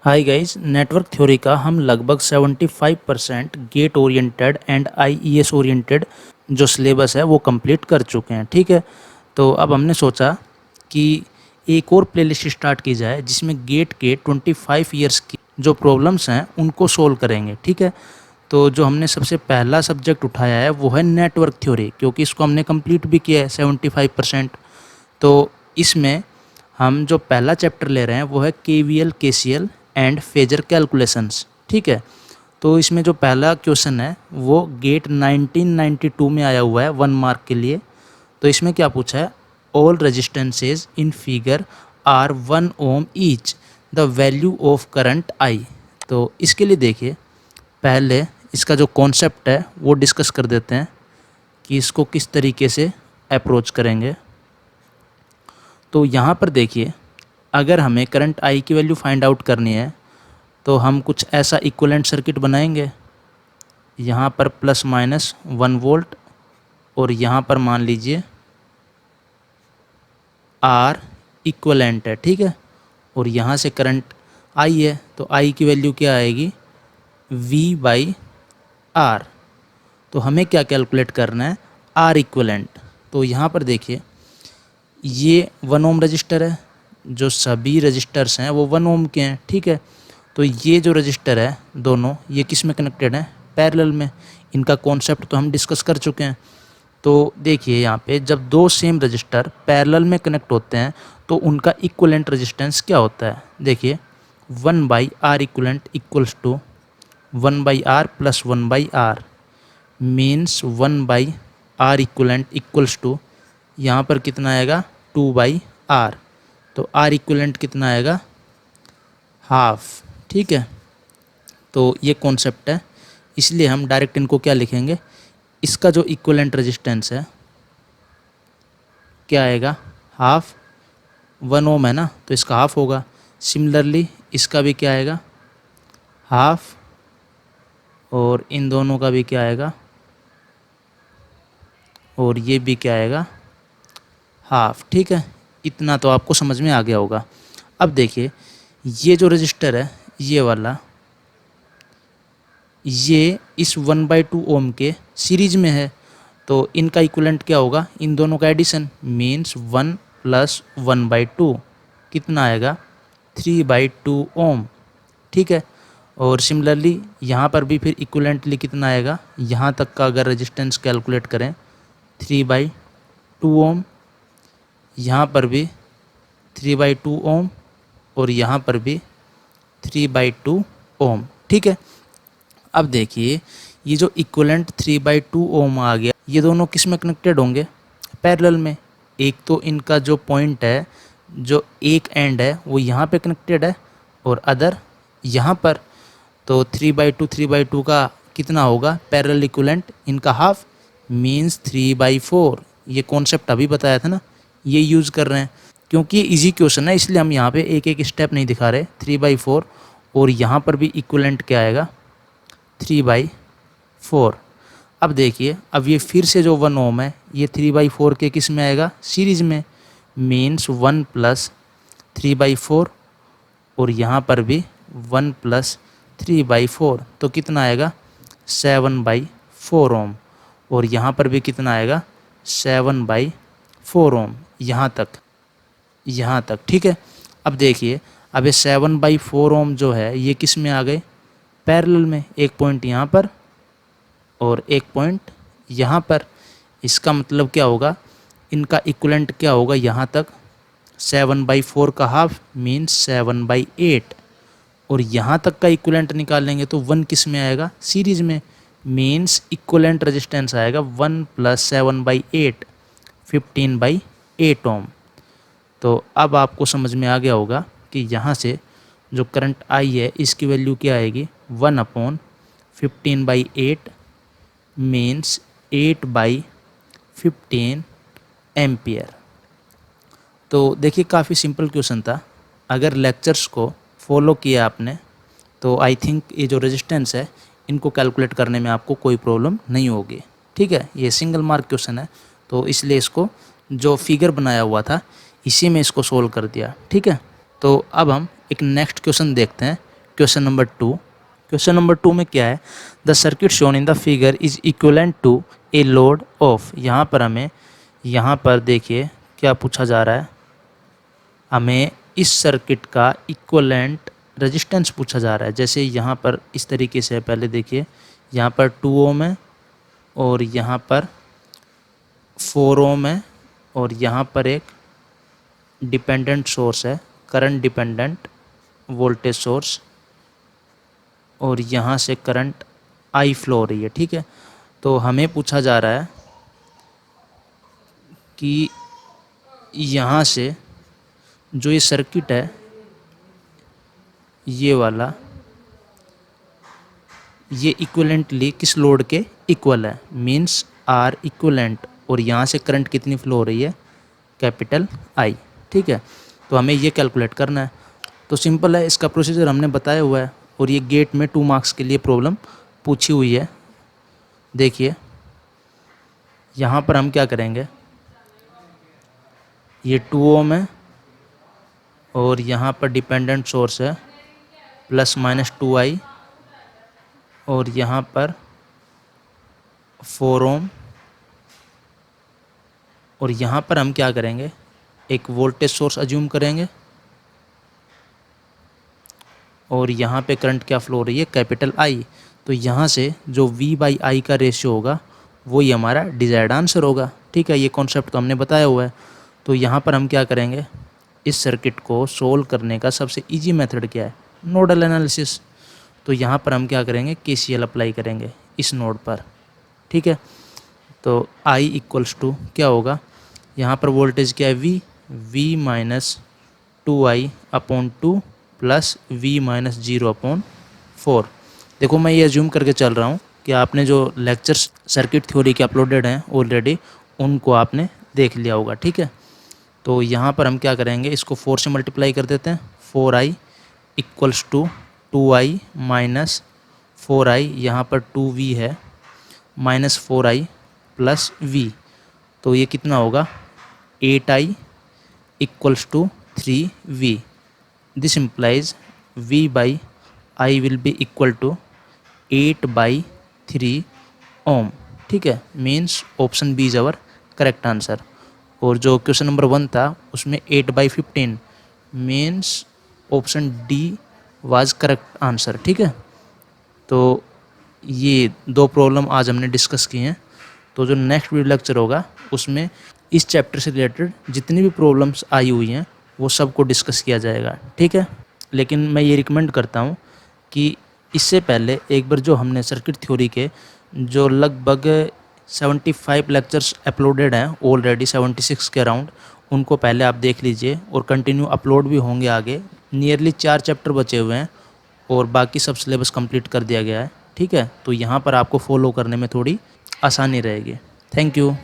Hi guys, network theory का हम लगभग 75% GATE oriented and IES oriented जो सिलेबस है वो कंप्लीट कर चुके हैं। ठीक है, तो अब हमने सोचा कि एक और प्लेलिस्ट स्टार्ट की जाए जिसमें गेट के 25 इयर्स की जो प्रॉब्लम्स हैं उनको सोल्व करेंगे। ठीक है, तो जो हमने सबसे पहला सब्जेक्ट उठाया है वो है नेटवर्क थ्योरी, क्योंकि इसको हमने कंप्लीट भी किया है 75%। तो इसमें हम जो पहला चैप्टर ले रहे हैं वो है KVL KCL and phasor calculations. ठीक है, तो इसमें जो पहला क्वेश्चन है वो गेट 1992 में आया हुआ है 1 मार्क के लिए। तो इसमें क्या पूछा है, all resistances in figure are 1 ohm each, the value of current I. तो इसके लिए देखिए, पहले इसका जो कॉन्सेप्ट है वो डिस्कस कर देते हैं कि इसको किस तरीके से अप्रोच करेंगे। तो यहाँ पर देखिए, अगर हमें करंट आई की वैल्यू फाइंड आउट करनी है तो हम कुछ ऐसा इक्विवेलेंट सर्किट बनाएंगे। यहाँ पर प्लस माइनस 1 वोल्ट और यहाँ पर मान लीजिए आर इक्विवेलेंट है। ठीक है, और यहाँ से करंट आई है, तो आई की वैल्यू क्या आएगी, वी बाई आर। तो हमें क्या कैलकुलेट करना है, आर इक्विवेलेंट। तो यहाँ पर देखिए, ये 1 ओम रजिस्टर है, जो सभी रजिस्टर्स हैं वो 1 ओम के हैं। ठीक है, तो ये जो रजिस्टर है दोनों, ये किस में कनेक्टेड है, पैरेलल में। इनका कॉन्सेप्ट तो हम डिस्कस कर चुके हैं। तो देखिए यहाँ पे जब दो सेम रजिस्टर पैरेलल में कनेक्ट होते हैं तो उनका इक्विवेलेंट रेजिस्टेंस क्या होता है। देखिए 1 by R equivalent equals to 1 by R plus 1 by R, means 1 by R equivalent equals to, यहाँ पर कितना आएगा 2 बाई आर। तो आर इक्विवेलेंट कितना आएगा, हाफ। ठीक है, तो ये कॉन्सेप्ट है, इसलिए हम डायरेक्ट इनको क्या लिखेंगे, इसका जो इक्विवेलेंट रेजिस्टेंस है क्या आएगा, हाफ। 1 ओम है ना, तो इसका हाफ होगा। सिमिलरली इसका भी क्या आएगा, हाफ, और इन दोनों का भी क्या आएगा, और ये भी क्या आएगा, हाफ। ठीक है, इतना तो आपको समझ में आ गया होगा। अब देखिए, ये जो रजिस्टर है ये वाला, ये इस 1/2 ओम के सीरीज में है, तो इनका इक्विवेलेंट क्या होगा, इन दोनों का एडिशन, मीन्स 1 प्लस 1/2 कितना आएगा, 3/2 ओम। ठीक है, और सिमिलरली यहाँ पर भी फिर इक्विवेलेंटली कितना आएगा, यहाँ तक का अगर रेजिस्टेंस कैलकुलेट करें 3/2 ओम, यहाँ पर भी 3/2 ओम, और यहाँ पर भी 3/2 ओम। ठीक है, अब देखिए, ये जो इक्विवेलेंट 3/2 ओम आ गया, ये दोनों किस में कनेक्टेड होंगे, पैरेलल में। एक तो इनका जो पॉइंट है, जो एक एंड है वो यहाँ पे कनेक्टेड है और अदर यहाँ पर। तो 3/2 का कितना होगा, पैरेलल इक्विवेलेंट, इनका हाफ, मीन्स 3/4। ये कॉन्सेप्ट अभी बताया था ना, ये यूज़ कर रहे हैं। क्योंकि ये इजी क्वेश्चन है इसलिए हम यहाँ पे एक एक स्टेप नहीं दिखा रहे। 3/4, और यहाँ पर भी इक्विवेलेंट क्या आएगा, 3/4। अब देखिए, अब ये फिर से जो 1 ओम है ये 3/4 के किस में आएगा, सीरीज में, मीन्स 1 प्लस 3/4, और यहाँ पर भी 1 प्लस 3/4, तो कितना आएगा 7/4 ओम, और यहाँ पर भी कितना आएगा 7/4 ओम, यहाँ तक। ठीक है, अब देखिए, अब ये 7/4 ओम जो है ये किस में आ गए, पैरेलल में। एक पॉइंट यहाँ पर और एक पॉइंट यहाँ पर। इसका मतलब क्या होगा, इनका इक्विवेलेंट क्या होगा, यहाँ तक 7/4 का हाफ, मीन्स 7/8, और यहाँ तक का इक्विवेलेंट निकालेंगे तो 1 किस में आएगा, सीरीज में, मीन्स इक्विवेलेंट रेजिस्टेंस आएगा 1 प्लस 7/8, 15/8 ओम। तो अब आपको समझ में आ गया होगा कि यहाँ से जो करंट आई है इसकी वैल्यू क्या आएगी, 1/15/8, मीन्स 8/15 एम्पियर। तो देखिए, काफ़ी सिंपल क्वेश्चन था। अगर लेक्चर्स को फॉलो किया आपने तो आई थिंक ये जो रेजिस्टेंस है इनको कैलकुलेट करने में आपको कोई प्रॉब्लम नहीं होगी। ठीक है, ये सिंगल मार्क क्वेश्चन है, तो इसलिए इसको जो फिगर बनाया हुआ था इसी में इसको सोल्व कर दिया। ठीक है, तो अब हम एक नेक्स्ट क्वेश्चन देखते हैं क्वेश्चन नंबर 2। क्वेश्चन नंबर 2 में क्या है, the circuit shown in the figure is equivalent to a load of. यहाँ पर हमें, यहाँ पर देखिए क्या पूछा जा रहा है, हमें इस सर्किट का इक्वलेंट रेजिस्टेंस पूछा जा रहा है। जैसे यहाँ पर इस तरीके से, पहले देखिए यहाँ पर 2 ओम है और यहाँ पर 4 ओम है और यहाँ पर एक डिपेंडेंट सोर्स है, करंट डिपेंडेंट वोल्टेज सोर्स, और यहाँ से करंट आई फ्लो हो रही है। ठीक है, तो हमें पूछा जा रहा है कि यहाँ से जो ये सर्किट है, ये वाला, ये इक्विवेलेंटली किस लोड के इक्वल है, मींस आर इक्विवेलेंट, और यहाँ से करंट कितनी फ्लो हो रही है, कैपिटल आई। ठीक है, तो हमें ये कैलकुलेट करना है। तो सिंपल है, इसका प्रोसीजर हमने बताया हुआ है और ये गेट में 2 मार्क्स के लिए प्रॉब्लम पूछी हुई है। देखिए यहाँ पर हम क्या करेंगे, ये 2 ओम है और यहाँ पर डिपेंडेंट सोर्स है ±2i, और यहाँ पर 4 ओम, और यहाँ पर हम क्या करेंगे, एक वोल्टेज सोर्स अज्यूम करेंगे और यहाँ पे करंट क्या फ्लो हो रही है, कैपिटल आई। तो यहाँ से जो V/I का रेशियो होगा वही हमारा डिजायर्ड आंसर होगा। ठीक है, ये कॉन्सेप्ट तो हमने बताया हुआ है। तो यहाँ पर हम क्या करेंगे, इस सर्किट को सोल्व करने का सबसे इजी मेथड क्या है, नोडल एनालिसिस। तो यहाँ पर हम क्या करेंगे, KCL अप्लाई करेंगे इस नोड पर। ठीक है, तो I = क्या होगा, यहाँ पर वोल्टेज क्या है, V - 2i/2 प्लस V - 0/4। देखो मैं ये अज्यूम करके चल रहा हूँ कि आपने जो लेक्चर्स सर्किट थ्योरी के अपलोडेड हैं ऑलरेडी, उनको आपने देख लिया होगा। ठीक है, तो यहाँ पर हम क्या करेंगे, इसको 4 से मल्टीप्लाई कर देते हैं। 4i = 2i - 4i, यहाँ पर 2v है, -4i प्लस v, तो ये कितना होगा, 8i = 3v। This implies V/I will be equal to 8/3 ohm. ठीक है, means option B is our correct answer. और जो क्वेश्चन नंबर 1 था उसमें 8/15, means option D was correct answer. ठीक है, तो ये 2 प्रॉब्लम आज हमने डिस्कस की हैं। तो जो नेक्स्ट वीडियो लेक्चर होगा उसमें इस चैप्टर से रिलेटेड जितनी भी प्रॉब्लम्स आई हुई हैं वो सबको डिस्कस किया जाएगा। ठीक है, लेकिन मैं ये रिकमेंड करता हूँ कि इससे पहले एक बार जो हमने सर्किट थ्योरी के जो लगभग 75 लेक्चर्स अपलोडेड हैं ऑलरेडी, 76 के अराउंड, उनको पहले आप देख लीजिए और कंटिन्यू अपलोड भी होंगे आगे। नियरली 4 चैप्टर बचे हुए हैं और बाकी सब सिलेबस कंप्लीट कर दिया गया है। ठीक है, तो यहाँ पर आपको फॉलो करने में थोड़ी आसानी रहेगी। Thank you.